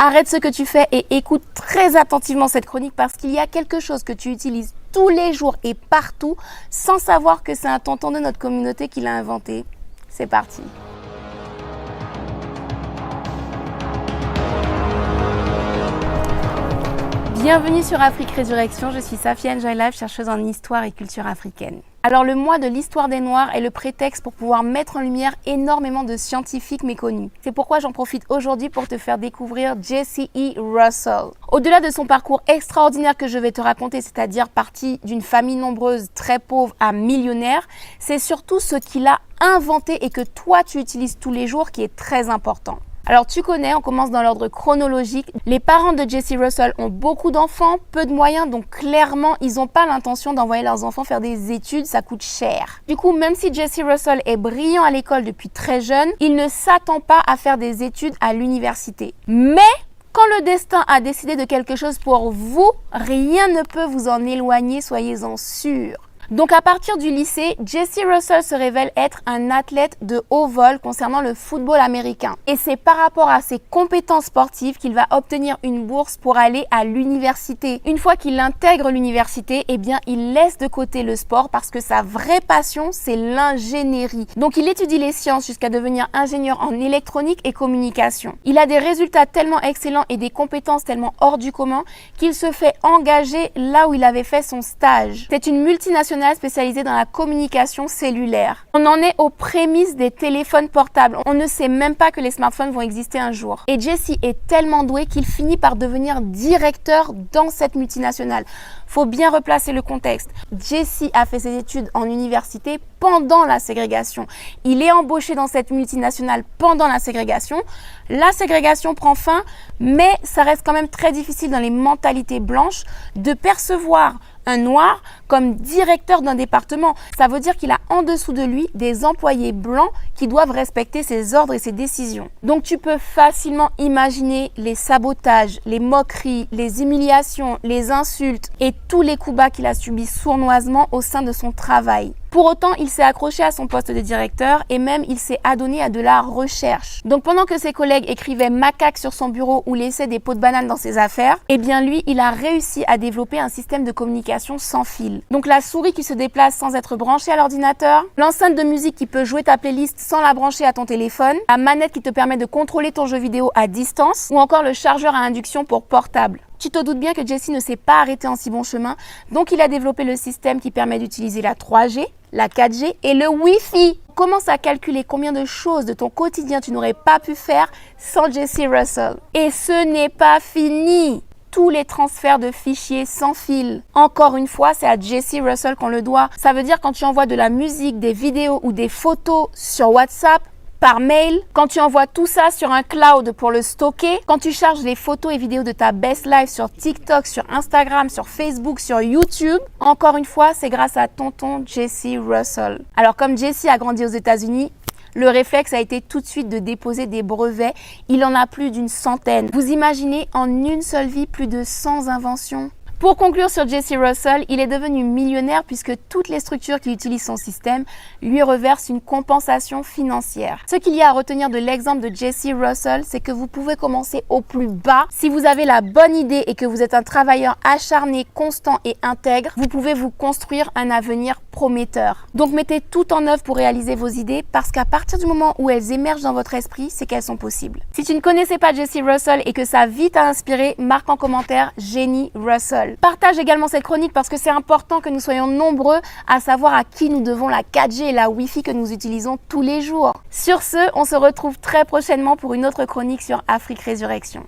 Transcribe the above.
Arrête ce que tu fais et écoute très attentivement cette chronique parce qu'il y a quelque chose que tu utilises tous les jours et partout sans savoir que c'est un tonton de notre communauté qui l'a inventé. C'est parti. Bienvenue sur Afrique Résurrection, je suis Safia Njaïlav, chercheuse en histoire et culture africaine. Alors le mois de l'histoire des Noirs est le prétexte pour pouvoir mettre en lumière énormément de scientifiques méconnus. C'est pourquoi j'en profite aujourd'hui pour te faire découvrir Jesse E. Russell. Au-delà de son parcours extraordinaire que je vais te raconter, c'est-à-dire parti d'une famille nombreuse très pauvre à millionnaire, c'est surtout ce qu'il a inventé et que toi tu utilises tous les jours qui est très important. Alors tu connais, on commence dans l'ordre chronologique. Les parents de Jesse Russell ont beaucoup d'enfants, peu de moyens, donc clairement, ils n'ont pas l'intention d'envoyer leurs enfants faire des études, ça coûte cher. Du coup, même si Jesse Russell est brillant à l'école depuis très jeune, il ne s'attend pas à faire des études à l'université. Mais quand le destin a décidé de quelque chose pour vous, rien ne peut vous en éloigner, soyez-en sûrs. Donc à partir du lycée, Jesse Russell se révèle être un athlète de haut vol concernant le football américain. Et c'est par rapport à ses compétences sportives qu'il va obtenir une bourse pour aller à l'université. Une fois qu'il intègre l'université, eh bien il laisse de côté le sport parce que sa vraie passion, c'est l'ingénierie. Donc il étudie les sciences jusqu'à devenir ingénieur en électronique et communication. Il a des résultats tellement excellents et des compétences tellement hors du commun qu'il se fait engager là où il avait fait son stage. C'est une multinationale spécialisée dans la communication cellulaire. On en est aux prémices des téléphones portables. On ne sait même pas que les smartphones vont exister un jour. Et Jesse est tellement doué qu'il finit par devenir directeur dans cette multinationale. Faut bien replacer le contexte. Jesse a fait ses études en université pendant la ségrégation. Il est embauché dans cette multinationale pendant la ségrégation. La ségrégation prend fin, mais ça reste quand même très difficile dans les mentalités blanches de percevoir un noir comme directeur d'un département. Ça veut dire qu'il a en dessous de lui des employés blancs qui doivent respecter ses ordres et ses décisions. Donc tu peux facilement imaginer les sabotages, les moqueries, les humiliations, les insultes et tous les coups bas qu'il a subis sournoisement au sein de son travail. Pour autant, il s'est accroché à son poste de directeur et même il s'est adonné à de la recherche. Donc pendant que ses collègues écrivaient macaque sur son bureau ou laissaient des pots de banane dans ses affaires, eh bien lui, il a réussi à développer un système de communication sans fil. Donc la souris qui se déplace sans être branchée à l'ordinateur, l'enceinte de musique qui peut jouer ta playlist sans la brancher à ton téléphone, la manette qui te permet de contrôler ton jeu vidéo à distance ou encore le chargeur à induction pour portable. Tu te doutes bien que Jesse ne s'est pas arrêté en si bon chemin, donc il a développé le système qui permet d'utiliser la 3G, la 4G et le Wi-Fi. Commence à calculer combien de choses de ton quotidien tu n'aurais pas pu faire sans Jesse Russell. Et ce n'est pas fini. Tous les transferts de fichiers sans fil. Encore une fois, c'est à Jesse Russell qu'on le doit. Ça veut dire quand tu envoies de la musique, des vidéos ou des photos sur WhatsApp, par mail, quand tu envoies tout ça sur un cloud pour le stocker, quand tu charges les photos et vidéos de ta best life sur TikTok, sur Instagram, sur Facebook, sur YouTube, encore une fois, c'est grâce à tonton Jesse Russell. Alors comme Jesse a grandi aux États-Unis, le réflexe a été tout de suite de déposer des brevets. Il en a plus d'une centaine. Vous imaginez en une seule vie plus de 100 inventions? Pour conclure sur Jesse Russell, il est devenu millionnaire puisque toutes les structures qui utilisent son système lui reversent une compensation financière. Ce qu'il y a à retenir de l'exemple de Jesse Russell, c'est que vous pouvez commencer au plus bas. Si vous avez la bonne idée et que vous êtes un travailleur acharné, constant et intègre, vous pouvez vous construire un avenir prometteur. Donc mettez tout en œuvre pour réaliser vos idées parce qu'à partir du moment où elles émergent dans votre esprit, c'est qu'elles sont possibles. Si tu ne connaissais pas Jesse Russell et que sa vie t'a inspiré, marque en commentaire Génie Russell. Partage également cette chronique parce que c'est important que nous soyons nombreux à savoir à qui nous devons la 4G et la Wi-Fi que nous utilisons tous les jours. Sur ce, on se retrouve très prochainement pour une autre chronique sur Afrique Résurrection.